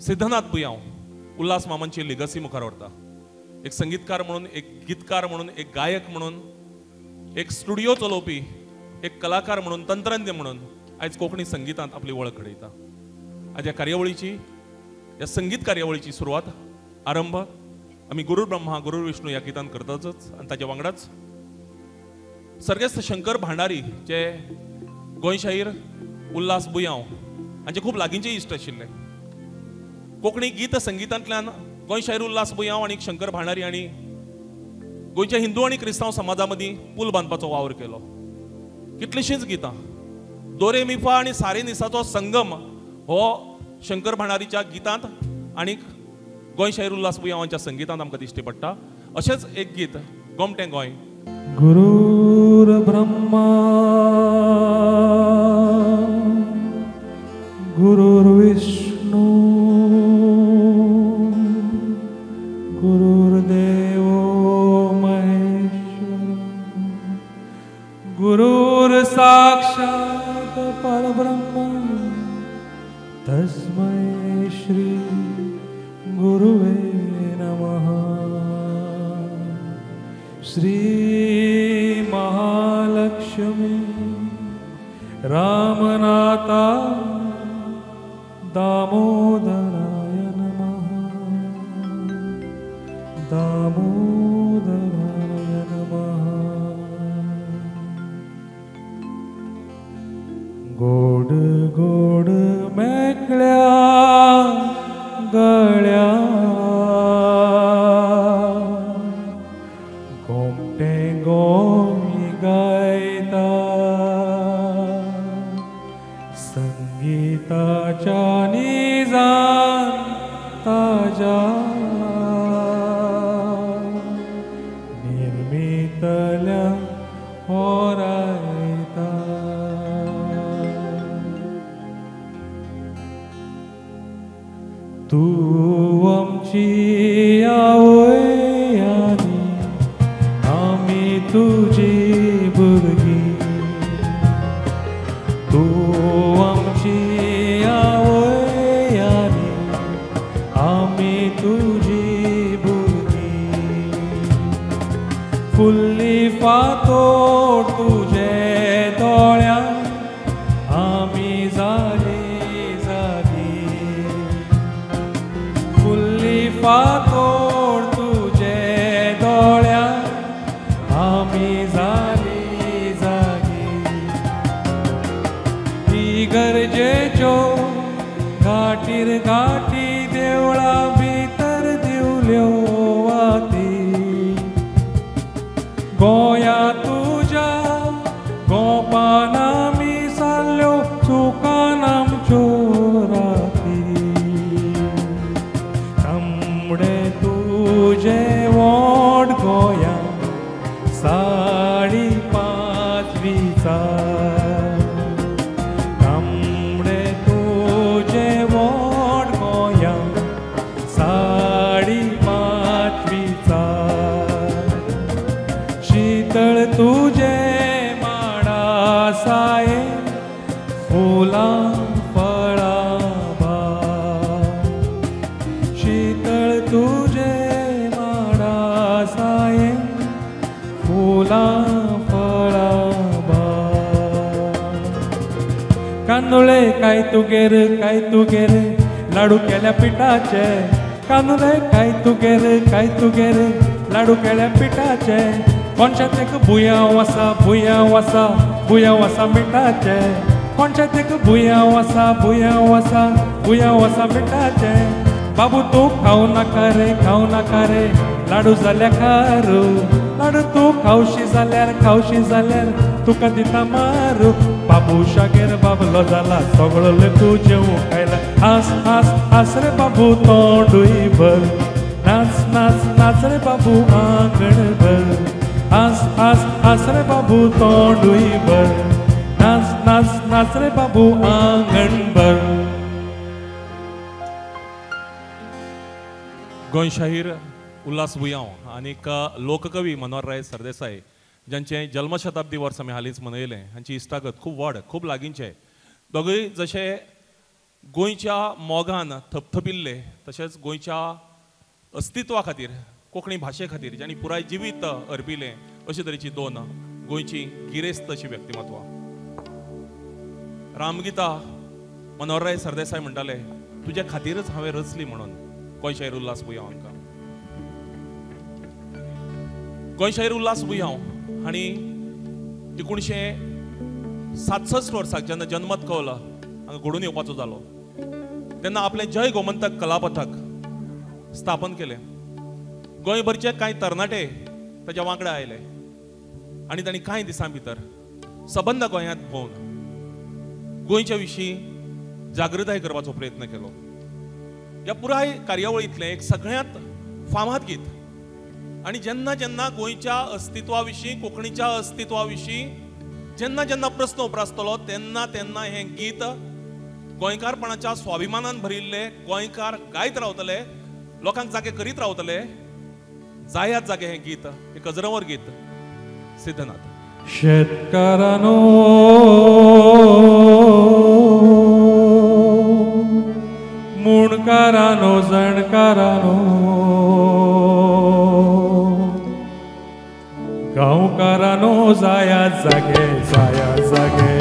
Siddhanath Buyao Ulhas मामांची legacy मुखार व्हरता. एक संगीतकार म्हणून, एक गीतकार म्हणून, एक गायक म्हणून, एक स्टुडिओ चलोवपी, एक कलाकार म्हणून, तंत्रज्ञ म्हणून आयज कोंकणी संगीतांत आपली वळख घडयता. आज ह्या कार्यावळीची, ह्या संगीत कार्यावळीची सुरवात, आरंभ आमी गुरु ब्रह्मा गुरु विष्णू ह्या गितान करताच. आनी ताच्या वांगडाच सर्गेस्त शंकर भांडारी जे गोंय शाहीर उल्हास बुयांव हांचे खूब लागींचे इश्ट आशिल्ले. कोंकणी गीत संगीतांतल्यान गोंय शाहीर उल्हास बुयांव आनी शंकर भांडारी हांणी गोंयच्या हिंदू आनी क्रिस्तांव समाजा मदीं पूल बांदपाचो वावर केलो. कितलींशींच गितां, दोरे मिफा आनी सारे निसाचो संगम हो शंकर भांडारीच्या गितांत आनीक गोंय शाहीर उल्हास बुयांवांच्या संगीतांत आमकां दिश्टी पडटा. अशेंच एक गीत गोमटें गोंय. गुरुर ब्रह्मा गुरुर विष्णू गुरुर्देव महेश्वर गुरुर साक्षात परब्रह्म तस्मै श्री गुरुवे नमः. श्री महालक्ष्मी रामनाथा दामोदराय नमः. दामोदराय नमः. गोड गोड मेकळ्या गळ्या गोमटें गोंय गायता. संगीताच्या निजान ताज्या निर्मितल्या होरायता. तू आमची आवय आनी आमी तुजी भुरगीं. तू आमची आवय आनी आमी तुजी भुरगीं. फुल्ली फातोड तुजे दोळ्यान आमी जाली जागी. फुल्ली फातोड तुजे दोळ्यान आमी जाली जागी. ही गरजेच्यो घाटीर घाटी देवळा भितर दिवल्यो वाती. गोंया तुज्या गोपान आमी सारल्यो चुकान आमच्यो राती. तांबडे तुजे वोट गोंया साडी पांचवीचा. तांबडे तुजे वोट गोंया साडी पांचवीचा. शीतळ तुजे माडा साये फुलां फळां भार. शीतळ तुजे माडा साये फुलां फळां भार. कांदोळे काय तुगेर लाडू केल्या पिठाचे. कांदोळे काय तुगेर लाडू केल्या पिठाचे. कोणशात एक बुयांव आसा बुयांव आसा मिठाचे. कोणशात एक बुयांव आसा मिठाचे. बाबू तू खाऊ नाका रे लाडू जाल्या खारू. लाडू तू खावशी जाल्यार तुका दिता मारू. बाबू शागेर बाबलो जाला सगळो लेकू जेवू खायला. हास रे बाबू तोंडूय भर. नाच रे बाबू आंगण भर. हास रे बाबू तोंडूय भर. नाच रे बाबू आंगण भर. गोंय शाहीर उल्हास बुयांव आनीक लोककवी मनोहरराय सरदेसाय ज्यांचे जन्मशताब्दी वर्स आमी हालींच मनयलें, हांची इश्टागत खूब व्हड, खूब लागींचे. दोगूय जशे गोंयच्या मोगान थपथपिल्ले तशेंच गोंयच्या अस्तित्वा खातीर कोंकणी भाशे खातीर ज्यांनी पुराय जिवीत अर्पिलें अशे तरेची दोन गोंयची गिरेस्त अशी व्यक्तिमत्वां. रामगीता मनोहरराय सरदेसाय म्हणटाले तुज्या खातीरच हांवें रचली म्हणून गोंय शाहीर उल्हास बुयांव हांकां. गोंय शाहीर उल्हास बुयांव हांणी 1967 वर्साक जेन्ना जन्मत कौल हांगा घडून येवपाचो जालो तेन्ना आपलें जय गोमंतक कलापथक स्थापन केलें. गोंयभरचे कांय तरणाटे ताच्या वांगडा आयले आनी तांणी कांय दिसां भितर सबंद गोंयांत भोंवन गोंयच्या विशीं जागृताय करपाचो प्रयत्न केलो. ह्या पुराय कार्यावळींतलें एक सगळ्यांत फामाद गीत आनी जेन्ना जेन्ना गोंयच्या अस्तित्वा विशीं कोंकणीच्या अस्तित्वा विशीं जेन्ना जेन्ना प्रस्न उप्रासतलो तेन्ना तेन्ना हें गीत गोंयकारपणाच्या स्वाभिमानान भरिल्ले गोंयकार गायत रावतले, लोकांक जागे करीत रावतले. जायात जागे हें गीत एक अजरंवर गीत सिद्धनाथ. शेतकारानो मुणकारानो जणकारानो गांवकारानो जायात जागे जायात जागे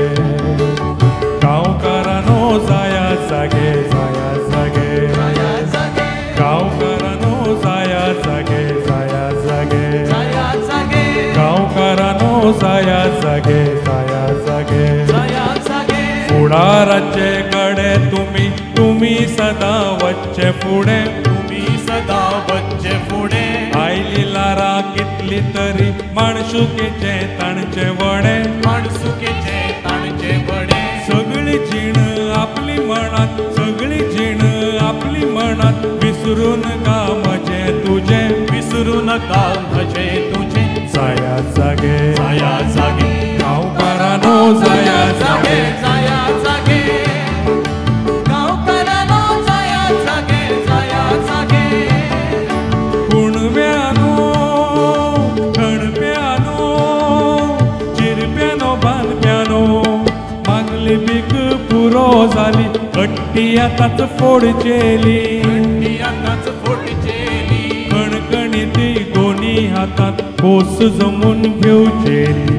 गांवकारानो जायात जागे जायात जागे गांवकारानो जायात जागे जायात जागे गांवकारानो जायात जागे जायात जागे फुडाराचे कडे तुम्ही सदा वच्चे फुडे आयली लारा कितली तरी माणसुकेचे ताणचे वडे सगळी जीण आपली मनात विसरून का म्हजे तुझे जायात जागे गांवकारानो जायात जागे कुणब्यानो खणप्यानो चिरप्यानो बांदप्यानो मागली बीक पुरो जाली हट्टी आतांच फोडचेली कणकणीती दोन्ही हातात कोस जमून घेवचेली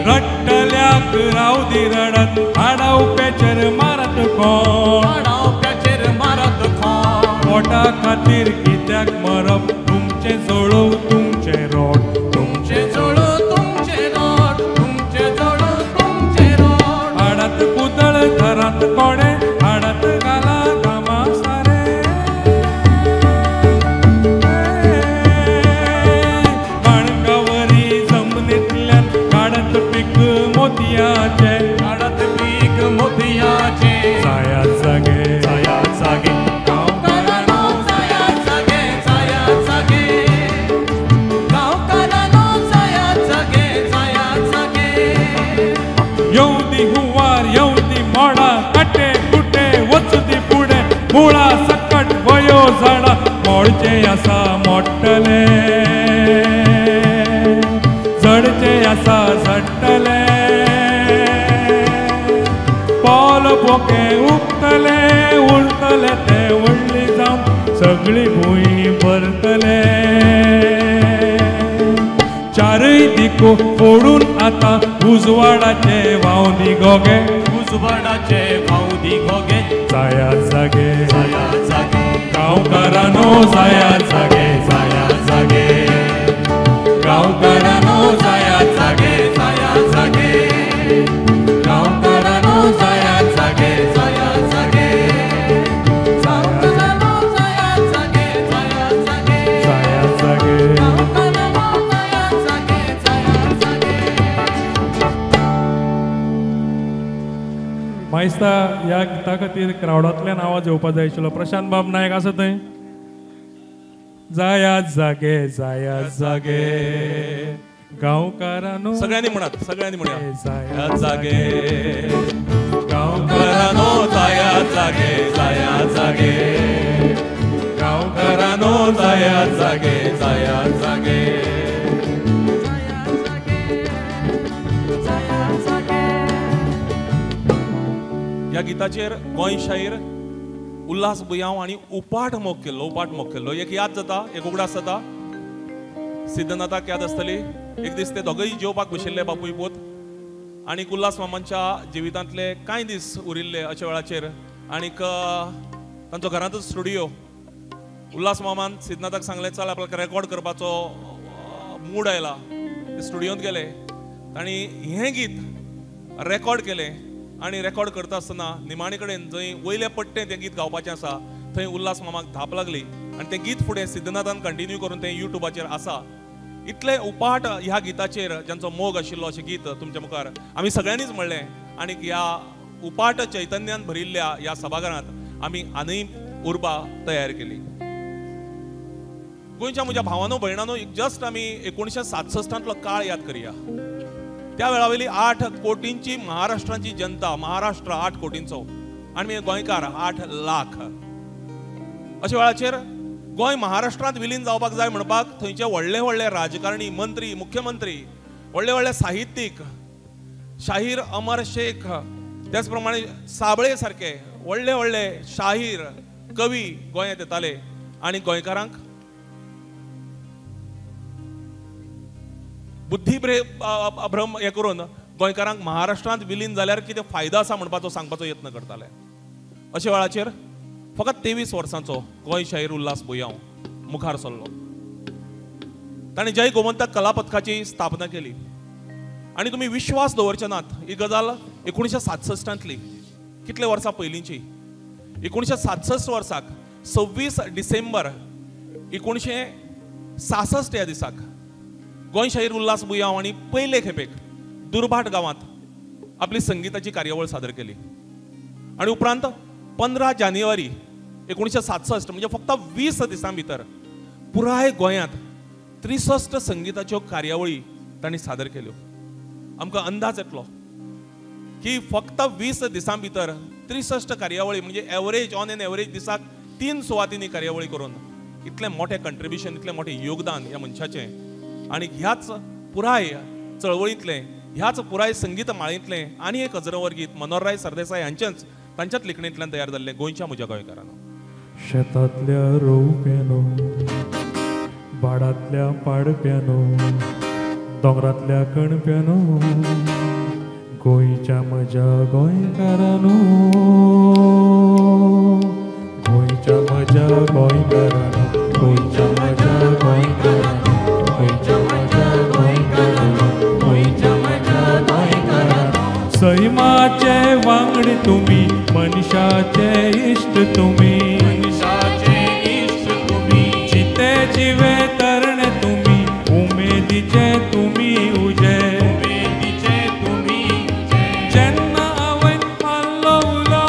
रट्टल्याक रावदी रडत आडावप्याचेर मारत कोण पोटा खातीर कित्याक मरप तुमचे जळोव तुमचे रोड हाडात कुदळ घरात कोडे हाडात घाला कामा सारे काणकावरी जमनींतल्यान काडत पीक मोतयाचे जायात जागे येवदी हुंवार येवदी मोडा काटे कुटे वचदी फुडें मुळा सकट वयो झाडा मोडचे आसा मोडटले झडचे आसा झडटले पोल बोके उगतले उरतले ते व्हडली जावन सगळी भूंय भरतले चारय दिको फोडून आता उजवाडाचे वावदी घोगे जायात जागे गांवकारानो जायात जागे गांवकारानो जायात जागे गांवकारानो जायात जागे मायस्ता ह्या गिता खातीर क्रावडांतल्यान आवाज येवपा जाय आशिल्लो. प्रशांत बाब नायक आसा थंय. जायात जागे गांवकारानो सगळ्यांनी म्हणा जायात जागे गांवकारानो जायात जागे गांवकारानो जायात जागे ह्या गिताचेर गोंय शाहीर उल्हास बुयांव आणि उपाट मोग केल्लो एक याद जाता, एक उगडास जाता. सिद्धनाथाक याद आसतली. एक दीस ते दोगूय जेवपाक बशिल्ले बापूय पूत आणि उल्हास मामांच्या जिवितांतले कांय दीस उरिल्ले अशा वेळाचेर आनीक तांचो घरांतच स्टुडिओ. उल्हास मामान सिद्धनाथाक सांगलें चल आपल्याक रेकॉर्ड करपाचो मूड आयला. ते स्टुडिओंत गेले. तांणी हें गीत रेकॉर्ड केलें आणि रेकॉर्ड करता आसतना निमाणे कडेन जंय वयले पट्टे तें गीत गावपाचें आसा थंय उल्हास मामाक धाप लागली आनी तें गीत फुडें सिद्धनाथान कंटिन्यू करून तें युट्यूबाचेर आसा. इतले उपाट ह्या गिताचेर ज्यांचो मोग आशिल्लो अशें गीत तुमच्या मुखार आमी सगळ्यांनीच म्हणलें. आनी ह्या उपाट चैतन्यान भरिल्ल्या ह्या सभाघरांत आमी आनीक उर्बा तयार केली. गोंयच्या म्हज्या भावानो भयणानो जस्ट आमी 1967 काळ याद करया. त्या वेळावयली 8 कोटींची महाराष्ट्राची जनता, महाराष्ट्र 8 कोटींचो आनी गोंयकार 8 लाख. अशा वेळाचेर गोंय महाराष्ट्रांत विलीन जावपाक जाय म्हणपाक थंयचे व्हडले व्हडले राजकारणी, मंत्री, मुख्यमंत्री, व्हडले व्हडले साहित्यीक, शाहीर अमर शेख, त्याच प्रमाणे साबळे सारखे व्हडले व्हडले शाहीर, कवी गोंयांत येताले आनी गोंयकारांक बुद्धीभ्रम हे करून गोंयकारांक महाराष्ट्रांत विलीन जाल्यार कितें फायदो आसा म्हणपाचो सांगपाचो यत्न करताले. अशा वेळाचेर फकत 23 वर्सांचो गोंय शाहीर उल्हास बुयांव मुखार सरलो. ताणें जय गोमंतक कला पथकाची स्थापना केली. आनी तुमी विश्वास दवरचे नात, ही गजाल 1967 कितले वर्सां पयलींची. 1967 वर्साक 26 डिसेंबर 1966 ह्या दिसाक गोंय शाहीर उल्हास बुयांव हांणी पयले खेपेक दुर्भाट गांवांत आपली संगीताची कार्यावळ सादर केली. आनी उपरांत 15 जानेवारी 1967 म्हणजे फक्त 20 दिसां भितर पुराय गोंयांत 63 संगीताच्यो कार्यावळी तांणी सादर केल्यो. आमकां अंदाज येतलो की फक्त 20 दिसां भितर 63 कार्यावळी म्हणजे एवरेज ऑन एन एवरेज दिसाक 3 सुवातींनी कार्यावळी करून इतलें मोठें कंट्रिब्युशन, इतलें मोठें योगदान ह्या मनशाचें. आनी ह्याच पुराय चळवळींतलें, ह्याच पुराय संगीत माळेंतलें आनी एक अजरावर गीत मनोहरराय सरदेसाय हांचेंच तांच्याच लेखणेंतल्यान तयार जाल्लें गोंयच्या म्हज्या गोंयकारांनो. शेतांतल्या रोवप्यानो, बाडांतल्या पाडप्यानो, दोंगरांतल्या कणप्यानो, गोंयच्या म्हज्या गोंयकारांनो, गोंयच्या म्हज्या गोंयकारांनो, गोंयच्या म्हज्या गोंयकारांनो, गोंयच्या म्हज्या गोंयकारांनो, गोंयच्या म्हज्या गोंयकारांनो. सैमाचे वांगडी तुमी, मनशाचे इश्ट तुमी, मनशाचे इश्ट तुमी, जिते जिवे तरणे तुमी, उमेदीचे तुमी उजे, उमेदीचे तुमी उजे. जेन्ना हांवें मारलो उलो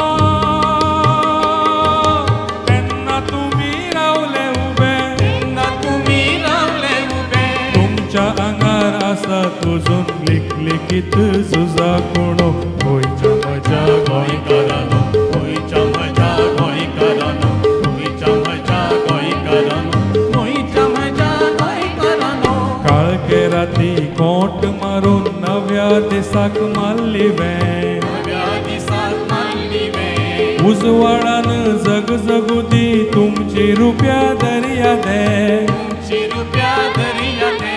तेन्ना तुमी रावले उबे, तेन्ना तुमी रावले उबे. तुमच्या आंगार आसा तुजून लिकलिकीत झुजा कोणो. गोंयच्या म्हज्या गोंयकारांनो, गोंयच्या म्हज्या गोंयकारांनो, गोंयच्या म्हज्या गोंयकारांनो, गोंयच्या म्हज्या गोंयकारांनो. काळके राती कोट मारून नव्या दिसाक मारली वें, नव्या दिसाक मारली वें. उजवाडान जग जगू दी तुमची रुप्या दर्या दे, तुमची रुप्या दर्या दे.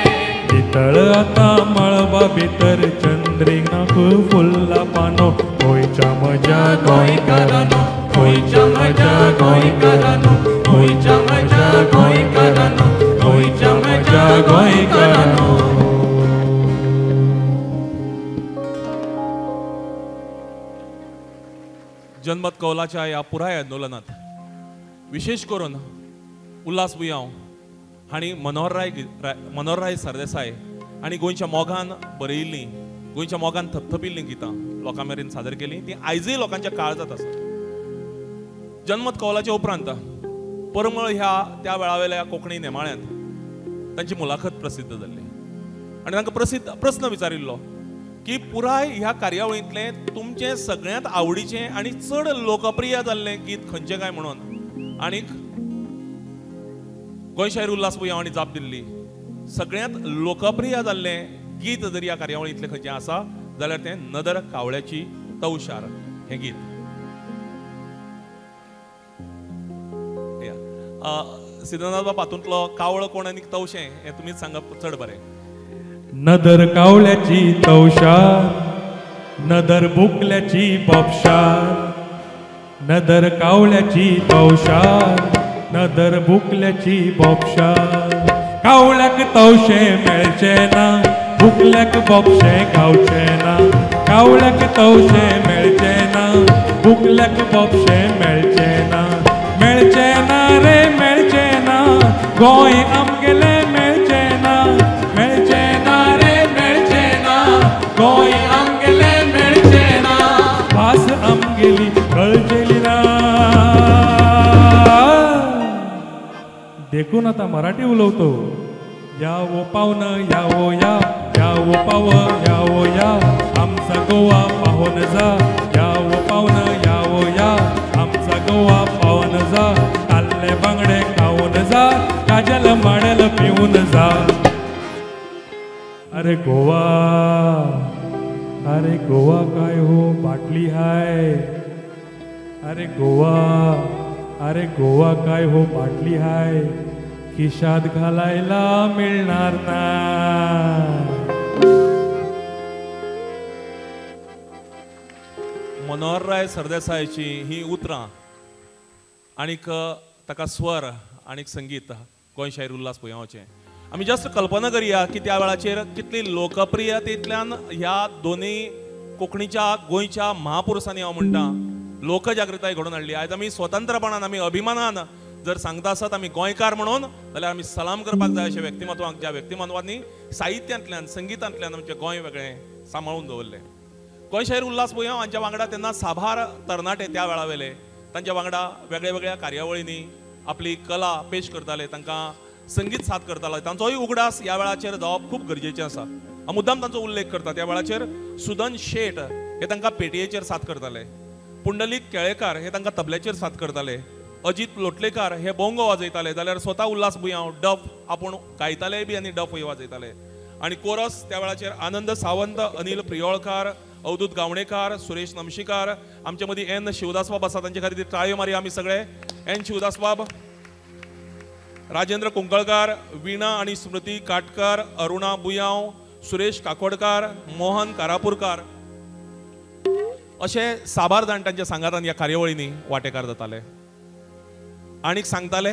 तळ आता मळबा भितर चंद्रिकाक फुल्ला पानो. गोंयच्या म्हज्या गोंयकारांनो, गोंयच्या म्हज्या गोंयकारांनो, गोंयच्या म्हज्या गोंयकारांनो, गोंयच्या म्हज्या गोंयकारांनो. जनमत कौलाच्या ह्या पुराय आंदोलनात विशेष करून उल्हास बुयांव हांणी मनोहरराय सरदेसाय आनी गोंयच्या मोगान बरयिल्लीं, गोंयच्या मोगान थपथपिल्लीं गितां लोकां मेरेन सादर केलीं. ती आयजय लोकांच्या काळजांत आसा. जनमत कौलाचे उपरांत परमळ ह्या त्या वेळावेल्या कोंकणी नेमाळ्यांत तांची मुलाखत प्रसिद्ध जाल्ली आनी तांकां प्रस्न विचारिल्लो की पुराय ह्या कार्यावळींतलें तुमचें सगळ्यांत आवडीचें आनी चड लोकप्रिय जाल्लें गीत खंयचें काय म्हणून. आनीक गोंय शाहीर उल्हास बुयांव हांणी जाप दिल्ली सगळ्यांत लोकप्रिय जाल्लें गीत जर ह्या कार्यावळींतलें खंयचें आसा जाल्यार तें नदर कावळ्याची तवशार हें गीत. सिद्धनाथ बाब हातूंतलो कावळो कोण आनी तवशें हें तुमीच सांगप चड बरें. नदर कावळ्याची तवशार, नदर बुकल्याची बोपशार, नदर कावळ्याची तवशार, नदर बुकल्याची बोपशार. कावळ्याक तवशें मेळचें ना, बुकल्याक बोपशें गावचें ना. कावळ्याक तवशें मेळचें ना, बुकल्याक बोपशें मेळचें ना. मेळचें ना रे मेळचें ना, गोंय आमगेलें मेळचें ना. मेळचें ना रे मेळचें ना, गोंय आमगेलें मेळचें ना. भास आमगेली कळचेली ना. देखून आता मराठी उलवतो. या वो पावन या वो या, या वो पाव या वो या, आमचा गोवा पाहून जा. या वो पावन या वो या, आमचा गोवा पाहून जा. काल्ले बांगडे खाऊन जा, काजल माडेल पिऊन जा. अरे गोवा, अरे गोवा काय हो बाटली हाय. अरे गोवा, अरे गोवा काय हो बाटली हाय, खिशात घालायला मिळणार ना. मनोहरराय सरदेसायची ही उतरां आनीक ताका स्वर आनीक संगीत गोंय शाहीर उल्हास पुंयावचें. आमी जस्ट कल्पना करया की त्या वेळाचेर कितली लोकप्रियतेंतल्यान ह्या दोनूय कोंकणीच्या गोंयच्या महापुरुषांनी हांव म्हणटा लोकजागृताय घडोवन हाडली. आयज आमी स्वतंत्रपणान आमी अभिमानान जर सांगता आसत आमी गोंयकार म्हणून, जाल्यार आमी सलाम करपाक जाय अशा व्यक्तिमत्वांक, ज्या व्यक्तिमत्वांनी साहित्यांतल्यान संगितांतल्यान आमचें गोंय वेगळें सांबाळून दवरलें. गोंय शाहीर उल्हास पुंयाव हांच्या वांगडा तेन्ना साबार तरणाटे त्या वेळा वेले तांच्या वांगडा वेगळ्या वेगळ्या कार्यावळींनी आपली कला पेश करताले, तांकां संगीत साद करताले. तांचोय उगडास ह्या वेळाचेर जावप खूब गरजेचें आसा. हांव मुद्दाम तांचो उल्लेख करता. त्या वेळाचेर सुदन शेट हे तांकां पेटयेचेर साद करताले, पुंडलीक केळेकार हे तांकां तबल्याचेर साद करताले, अजित लोटलेकार हे बोंगो वाजयताले, जाल्यार स्वता उल्हास पुंयाव डफ आपूण गायताले बी आनी डफूय वाजयताले. आनी कोरस त्या वेळाचेर आनंद सावंत, अनिल प्रियोळकार, अवधूत गावणेकार, सुरेश नमशीकार, आमचे मदीं एन शिवदास बाब आसा, तांचे खातीर ताळयो मारया आमी सगळे. एन शिवदास बाब, राजेंद्र कुंकळकार, विणा आनी स्मृती काटकर, अरुणा बुयांव, सुरेश काकोडकार, मोहन कारापूरकार अशे साबार जाण तांच्या सांगातान ह्या कार्यावळींनी वांटेकार जाताले. आनीक सांगताले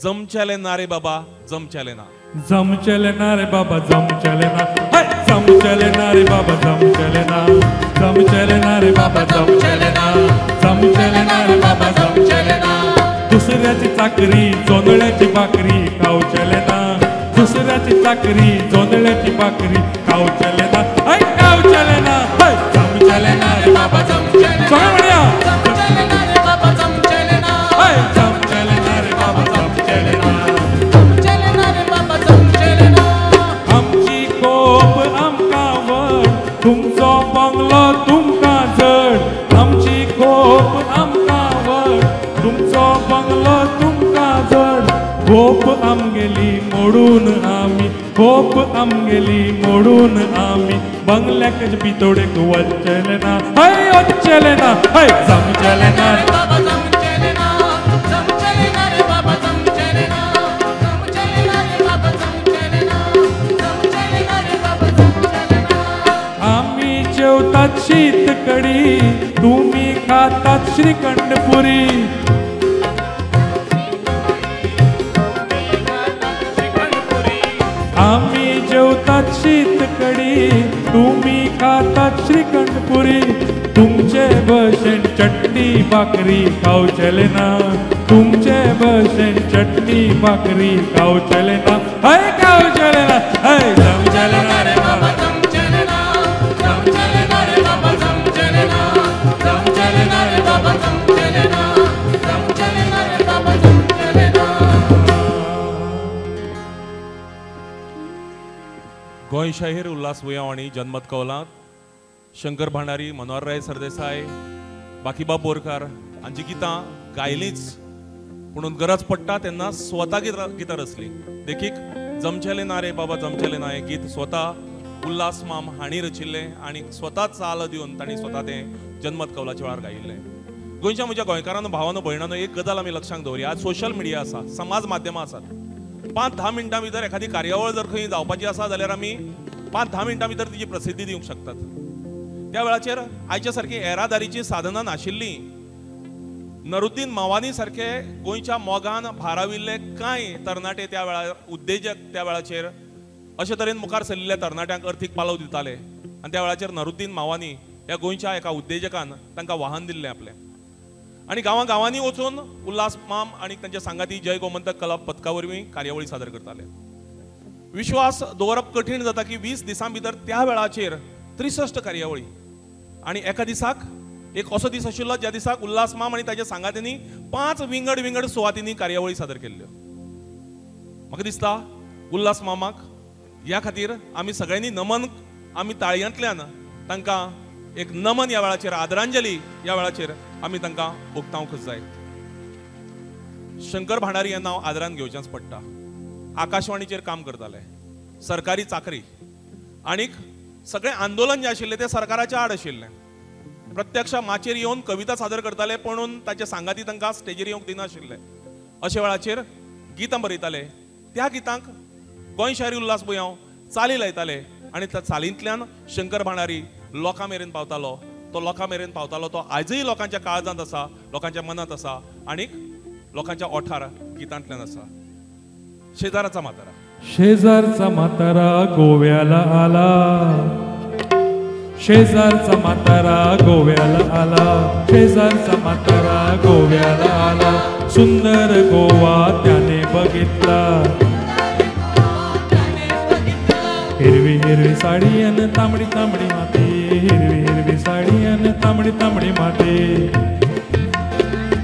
जमचेले ना रे बाबा जमचेले ना. जमचेले ना रे बाबा जमचेले ना, जमचेले ना रे बाबा जमचेले ना. जमचेले ना रे बाबा जमचेले ना, जमचेले ना रे बाबा जमचेले ना. दुसऱ्याची चाकरी जोंधळ्याची भाकरी खावचेले ना. दुसऱ्याची चाकरी जोंधळ्याची भाकरी खावचेले ना, खावचेले ना. जमचेले ना रे बाबा जमचेले ना. जमचेले ना रे बाबा जमचेले ना. जमचेले ना रे बाबा जमचेले ना. जमचेले ना रे बाबा जमचेले ना. आमची कोप आमका वड, तुमचो बंगलो तुमका जड. आमची कोप आमका वड, तुमचो बंगलो तुमका जड. कोप आमगेली मोडून आमी, कोप आमगेली मोडून आमी, बंगल्याक भितोडेक वचचेले ना, वचचेले ना. जमचेले ना रे बाबा जमचेले ना. जमचेले ना रे बाबा जमचेले ना. जमचेले ना रे बाबा जमचेले ना. जमचेले ना रे बाबा जमचेले ना. आम्ही जेवतात शीत कडी, तुम्ही खातात श्रीखंड पुरी. आम्ही जेवतात शीत कडी, तुम्ही खातात श्रीखंड पुरी. तुमचे भशेन चटणी भाकरी खावचेले ना. तुमचे भशेन चटणी भाकरी खावचेले ना, खावचेले ना. जमचेले ना रे बाबा जमचेले ना. जमचेले ना रे बाबा जमचेले ना. जमचेले ना रे बाबा जमचेले ना. जमचेले ना रे बाबा जमचेले ना. गोंय शाहीर उल्हास पुंयाव हांणी जन्मत कौलांत शंकर भांडारी, मनोहरराय सरदेसाय, बाकीबाब बोरकार हांची गितां गायलींच, पुणून गरज पडटा तेन्ना स्वता गितां रचली. देखीक जमचेले ना रे बाबा जमचेले ना हें गीत स्वता उल्हास माम हांणी रचिल्लें आनी स्वताच चाल दिवन तांणी स्वता तें जन्मत कौलाच्या वेळार गायिल्लें. गोंयच्या म्हज्या गोंयकारांनो भावांनो भयणांनो एक गजाल आमी लक्षांत दवरया. आज सोशल मिडिया आसा, समाज माध्यमां आसात. 5-10 मिनटां भितर एखादी कार्यावळ जर खंय जावपाची आसा जाल्यार आमी 5-10 मिनटां भितर तिची प्रसिद्धी दिवंक शकतात. त्या वेळाचेर आयच्या सारकी येरादारीची साधनां नाशिल्लीं नरुद्दीन मावानी सारखे गोंयच्या मोगान भाराविल्ले कांय तरणाटे त्या वेळार उद्देजक त्या वेळाचेर अशे तरेन मुखार सरलेल्या तरणाट्यांक अर्थीक पालव दिताले. आनी त्या वेळाचेर नरुद्दीन मावानी ह्या गोंयच्या एका उद्देजकान तांकां वाहन दिल्लें आपलें. आनी गांवांनी वचून उल्हास माम आनी तांच्या सांगाती जय गोमंतक कला पथका वरवीं कार्यावळी सादर करताले. विश्वास दवरप कठीण जाता की 20 दिसां भितर त्या वेळाचेर 63 कार्यावळी आनी एका दिसाक एक असो दीस आशिल्लो ज्या दिसाक उल्हास माम आनी ताच्या सांगात्यांनी 5 विंगड सुवातींनी कार्यावळी सादर केल्ल्यो. म्हाका दिसता उल्हास मामाक ह्या खातीर आमी सगळ्यांनी नमन आमी ताळयांतल्यान तांकां एक नमन ह्या वेळाचेर आदरांजली ह्या वेळाचेर आमी तांकां उक्तावंकच जाय. शंकर भांडारी हें नांव आदरान घेवचेंच पडटा. आकाशवाणीचेर काम करताले, सरकारी चाकरी आनीक सगळें आंदोलन जें आशिल्लें तें सरकाराच्या आड आशिल्लें. प्रत्यक्ष माचेर येवन कविता सादर करताले पण ताचे सांगाती तांकां स्टेजीर येवंक दिनाशिल्ले. अशा वेळाचेर गितां बरयताले. त्या गितांक गोंय शायरी उल्हास बुयांव चाली लायताले आनी त्या चालींतल्यान शंकर भांडारी लोकां मेरेन पावतालो. तो लोकां मेरेन पावतालो तो आजूय लोकांच्या काळजांत आसा, लोकांच्या मनांत आसा आनीक लोकांच्या ओठार गितांतल्यान आसा. शेजाराचा म्हातारा. शेजारचा म्हातारा गोव्याला आला, शेजारचा म्हातारा गोव्याला आला, शेजारचा म्हातारा गोव्याला आला. सुंदर गोवा त्याने बघितला, हिरवी हिरवी साडी अन तांबडी तांबडी माती, हिरवी हिरवी साडी अन तांबडी तांबडी माती,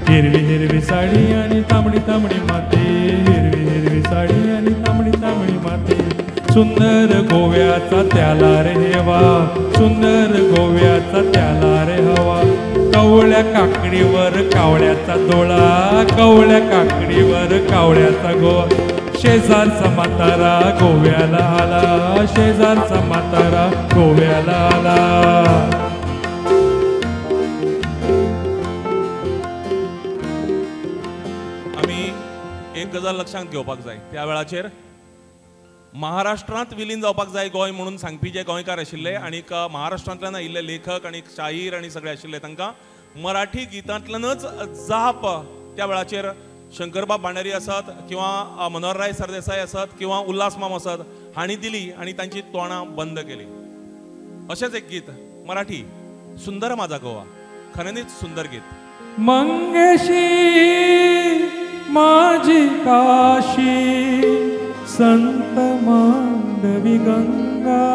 हिरवी हिरवी साडी आणि तांबडी तांबडी माती, हिरवी हिरवी साडी आणि तांबडी तांबडी माती. सुंदर गोव्याचा त्याला रे हेवा, सुंदर गोव्याचा त्याला रे हवा. कवळ्या काकडीवर कावळ्याचा डोळा, कवळ्या काकडीवर कावळ्याचा गोवा. शेजारचा म्हातारा गोव्याला आला, शेजारचा म्हातारा गोव्याला आला. आमी एक गजाल लक्षांत घेवपाक जाय. त्या वेळाचेर महाराष्ट्रांत विलीन जावपाक जाय गोंय म्हणून सांगपी जे गोंयकार आशिल्ले आनीक महाराष्ट्रांतल्यान आयिल्ले लेखक आनी शाहीर आनी सगळे आशिल्ले तांकां मराठी गितांतल्यानच जाप त्या वेळाचेर शंकरबाब भांडारी आसात किंवा मनोहरराय सरदेसाय आसात किंवा उल्हास माम आसात हांणी दिली आनी तांची तोंडां बंद केली. अशेंच एक गीत मराठी सुंदर माझा गोवा, खऱ्यांनीच सुंदर गीत. मंगेशी माझी काशी, संत मांडवी गंगा.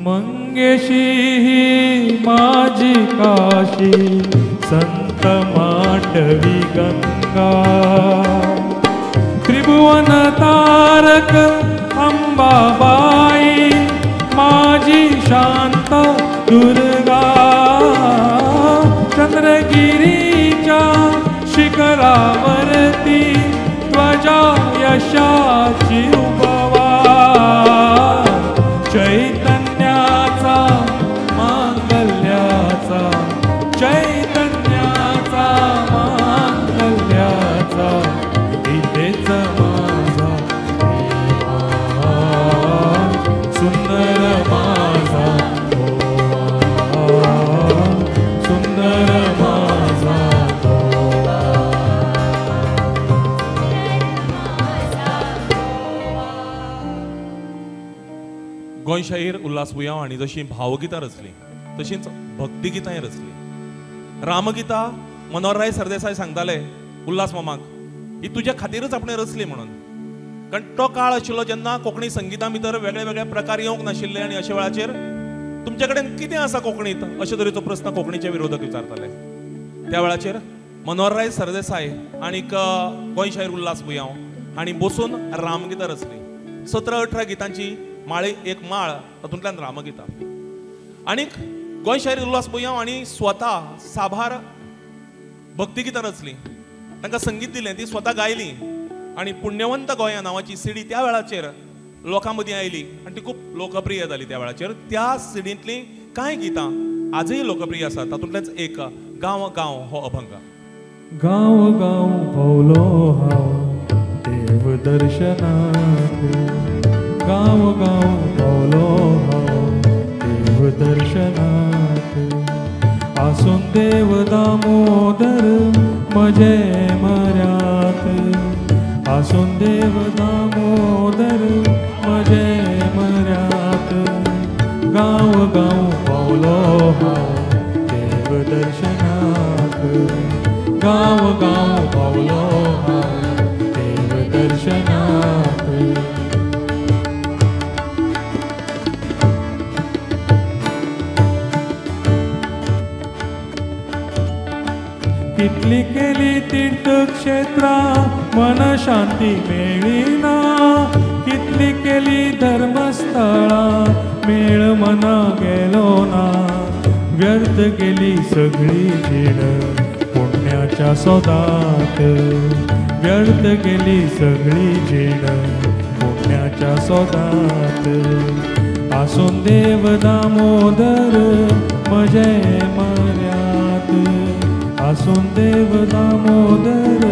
मंगेशी माझी काशी, संत मांडवी गंगा. त्रिभुवन तारक अंबाबाई, माझी शांत दुर्गा. चंद्रगिरीच्या शिखरावरती ध्वजा यशाची उभवा. चैतन्याचा मांगल्याचा, चैतन्याचा मांगल्याचा, इथेच माझा सुंदर माझा गोवा, सुंदर माझा गोवा. गोंय शाहीर उल्हास बुयांव हांणी जशीं भावगितां रचलीं तशींच भक्तिगितांय रचलीं. रामगितां मनोहरराय सरदेसाय सांगताले उल्हास मामाक ही तुज्या खातीरच आपणें रचली म्हणून. कारण तो काळ आशिल्लो जेन्ना कोंकणी संगितां भितर वेगळे वेगळे प्रकार येवंक नाशिल्ले आनी अशा वेळाचेर तुमचे कडेन कितें आसा कोंकणींत अशे तरेचो प्रस्न कोंकणीचे विरोधक विचारताले. त्या वेळाचेर मनोहरराय सरदेसाय आनीक गोंय शाहीर उल्हास बुयांव हांणी बसून रामगितां रचलीं. 17-18 गितांची माळी एक माळ तातूंतल्यान रामगितां. आनीक गोंय शाहीर उल्हास बुयांव हांणी स्वता साभार भक्तिगितां रचलीं. तांकां संगीत दिलें, ती स्वता गायलीं आनी पुण्यवंत गोंया नांवाची सीडी त्या वेळाचेर लोकां मदीं आयली आनी ती खूब लोकप्रिय जाली त्या वेळाचेर. त्या सिडींतली कांय गितां आजय लोकप्रिय आसात. तातूंतलेंच एक गांव गांव हो अभंग. गांव गांव भोवलो हांव देव दर्शनाक, गांव गांव भोवलो हांव देव दर्शनाक. आसून देव दामोदर म्हजे म्हऱ्यांत, आसून देव दामोदर म्हजे म्हऱ्यांत. गांव गांव भोवलो हांव देव दर्शनाक, गांव गांव भोवलो हांव देव दर्शनाक. कितली केली तीर्थक्षेत्रां मन शांती मेळिना, कितली केली धर्मस्थळां मेळ मना गेलो ना. व्यर्थ गेली सगळी जीण पुण्याच्या सोदात, व्यर्थ गेली सगळी जीण पुण्याच्या सोदात. आसून देव दामोदर म्हजे म्हऱ्यांत, आसून देव दामोदर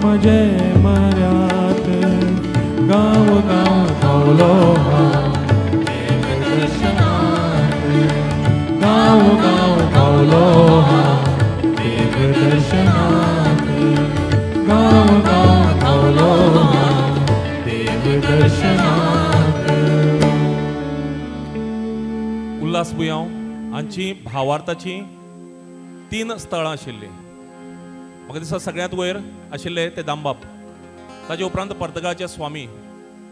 म्हजे म्हऱ्यांत. गांव गांव भोवलो हांव देव दर्शनाक, गांव गांव भोवलो हांव देव दर्शनाक, गांव गांव भोवलो हांव देव दर्शनाक. उल्हास बुयांव हांची भावार्थाची 3 स्थळां आशिल्लीं. म्हाका दिसता सगळ्यांत वयर आशिल्ले ते दामबाब, ताजे उपरांत पर्तगाळचे स्वामी,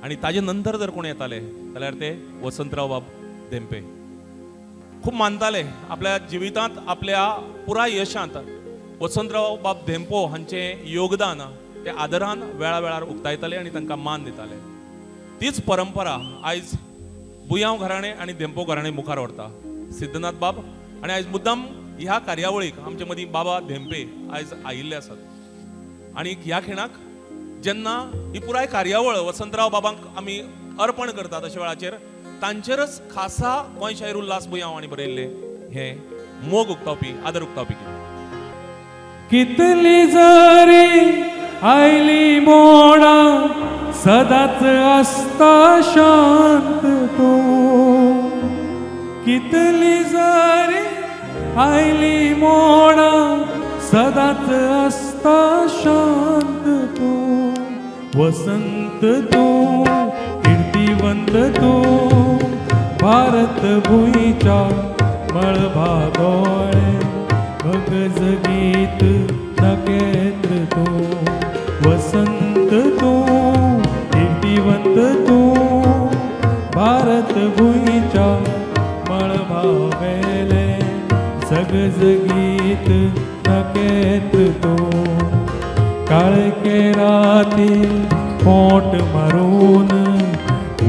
आनी ताजे नंतर जर कोण येताले जाल्यार ते वसंतराव बाब धेंपे. खूब मानताले आपल्या जिवितांत, आपल्या पुराय यशांत वसंतराव बाब धेंपो हांचें योगदान ते आदरान वेळा वेळार उक्तायताले आनी तांकां मान दिताले. तीच परंपरा आयज बुयांव घराणें आनी धेंपो घराणें मुखार व्हरता. सिद्धनाथ बाब आनी आयज मुद्दाम ह्या कार्यावळीक आमचे मदीं बाबा धेंपे आयज आयिल्ले आसात. आनी ह्या खिणाक जेन्ना ही पुराय कार्यावळ वसंतराव बाबांक आमी अर्पण करतात अशा वेळाचेर तांचेरच खासा गोंय शाहीर उल्हास बुयांव हांणी बरयल्ले हे मोग उक्तावपी, आदर उक्तावपी गीत. कितली जरी आयली मोडा सदांच आसता शांत तूं, कितली जरी आयली मोडा सदांच आसता शांत तूं. वसंत तूं कीर्तिवंत तूं, भारत भुंयच्या मळभागोळे भगज गीत नकेत्र तूं. वसंत तूं कीर्तिवंत तूं, भारत भुंयच्या मळभावेले सगज गीत नकेत्र तूं. काळके राती पोट मारून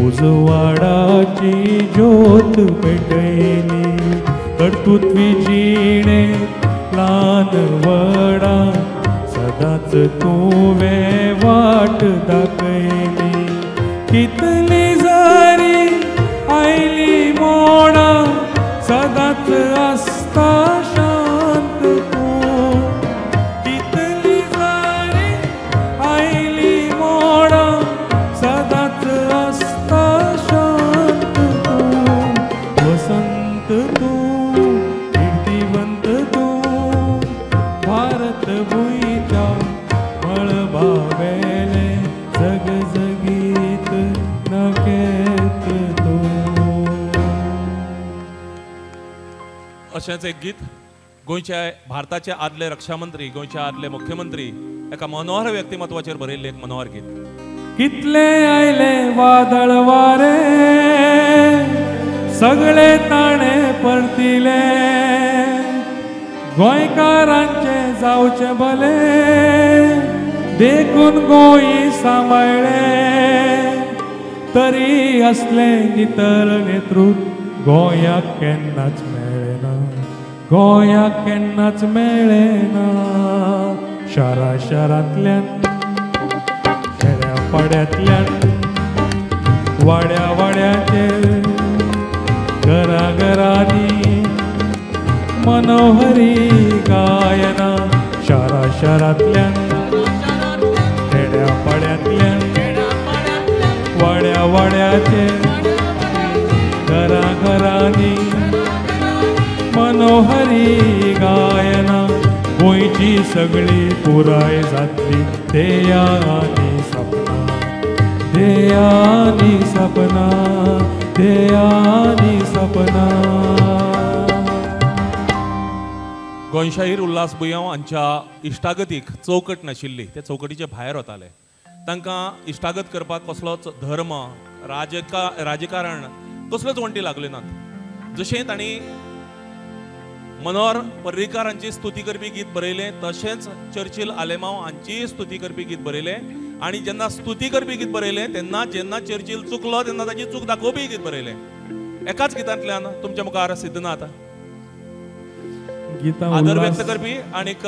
उजवाडाची ज्योत पेटयली. कर्तृत्वी जिणे ल्हान व्हडा सदांच तुवें वाट दाखयली. कितली जरी आयली मोडा सदांच आसता शांत तूं. कितली जरी आयली मोडा सदांच आसता शांत तूं. वसंत तूं कीर्तिवंत तूं, भारत भुंयच्या मळभावेले जगज गीत नकेत तूं. अशेंच एक गीत गोंयचे भारताचे आदले रक्षामंत्री, गोंयचे आदले मुख्यमंत्री एका मनोहर व्यक्तिमत्वाचेर बरयल्लें एक मनोहर गीत. कितले आयले वादळ वारे सगळे ताणे परतिले, गोंयकारांचे जावचे भले देखून गोंय सांबाळले. तरी असले नितळ नेतृत्व गोंयाक केन्नाच मेळना, गोंयाक केन्नाच मेळना. शारांतल्यान खेड्या पाड्यांतल्यान वाड्या वाड्याचेर घराघरांनी मनोहरी गायना शारा शारांतल्यान खेड्या पाड्यांतल्यान वाड्या वाड्याचेर घराघरांनी मनोहरी गायना गोंयची सगळी पुराय जातली ध्येयानी सपना ध्येयानी सपना ध्येयानी सपना. गोंयशाहीर उल्हास बुयांव हांच्या इश्टागतीक चौकट नाशिल्ली, ते चौकटीचे भायर वताले. तांकां इश्टागत करपाक कसलोच धर्म राजकारण कसल्योच वण्टी लागल्यो नात. जशें तांणी मनोहर पर्रीकार हांची स्तुती करपी गीत बरयलें तशेंच चर्चिल आलेमांव हांची स्तुती करपी गीत बरयलें. आनी जेन्ना स्तुती करपी गीत बरयलें तेन्ना जेन्ना चर्चिल चुकलो तेन्ना ताची चूक दाखोवपी गीत बरयलें. एकाच गितांतल्यान तुमच्या मुखार सिद्धनाथ आदर व्यक्त करपी आनीक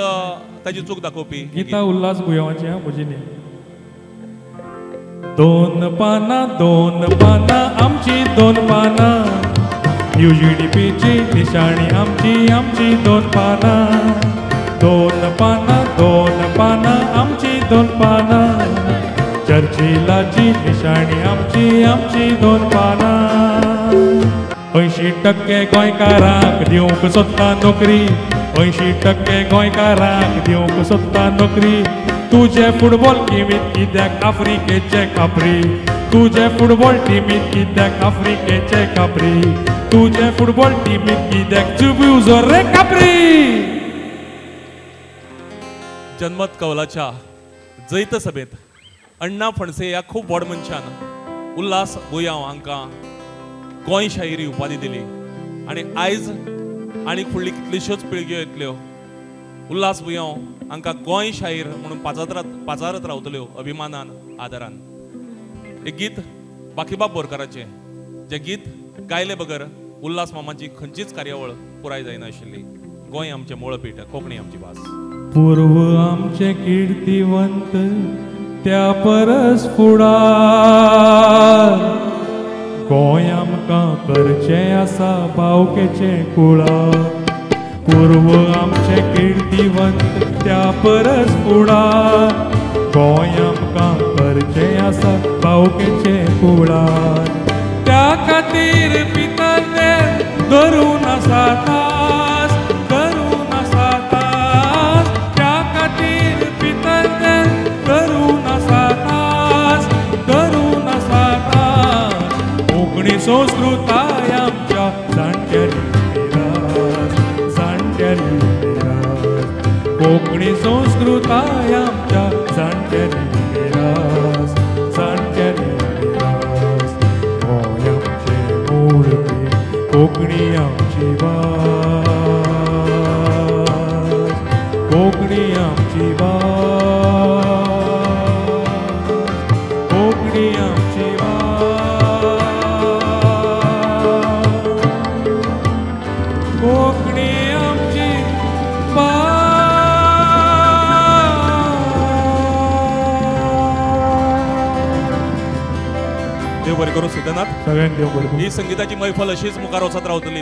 ताची चूक दाखोवपी गीता उल्हास बुयांवाची म्हजी न्ही. दोन पानां आमची दोन पानां UGDPची निशाणी आमची दोन पानां. दोन पानां आमची दोन पानां चर्चिलाची निशाणी आमची दोन पानां. 80% गोंयकारांक दिवंक सोदता नोकरी 80% गोंयकारांक दिवंक सोदता नोकरी. तुझे फुटबॉल टिमीत कित्याक आफ्रिकेचे खापरी तुझे फुटबॉल टिमीत कित्याक आफ्रिकेचे खापरी तुझे फुटबॉल टिमीत कित्याक चुबुजो रे खापरी. जनमत कौलाच्या जैत सभेत अण्णा फणसे ह्या खूब व्हड मनशान उल्हास बुयांव हांकां गोंय शाहिरी उपाधी दिली. आनी आयज आनी फुडली कितल्योश्योच पिळग्यो येतल्यो उल्हास बुयांव हांकां गोंय शाहीर म्हणून पाचारत रावतल्यो अभिमानान आदरान. एक गीत बाकीबाब बोरकाराचें जें गीत गायले बगर उल्हास मामाची खंयचीच कार्यावळ पुराय जायनाशिल्ली. गोंय आमचें मूळपीठ कोंकणी आमची भास. पूर्व आमचे कीर्तिवंत त्या परस फुडार गोंय आमकां करचें आसा भावकेचें कुळार. पूर्व आमचे कीर्तिवंत त्या परस फुडार गोंय आमकां करचें आसा भावकेचें कुळार. त्या खातीर पितरले धरून आसा तास धरून आसा तास त्या खातीर पितरले धरून आसा तास धरून आसा तास. कोंकणी संस्कृताय आमच्या जाणट्यांनी कोंकणी संस्कृताय आमच्या जाणट्यांनी मिरास जाणट्यांनी मिरास. गोंय आमचें मूळपीठ कोंकणी आमची भास कोंकणी आमची भास कोंकणी आमची भास कोंकणी आमची भास. देव बरें करूं सिद्धनाथ. सगळ्यांक देव बरें करूं. ही संगीताची मैफल अशीच मुखार वचत रावतली.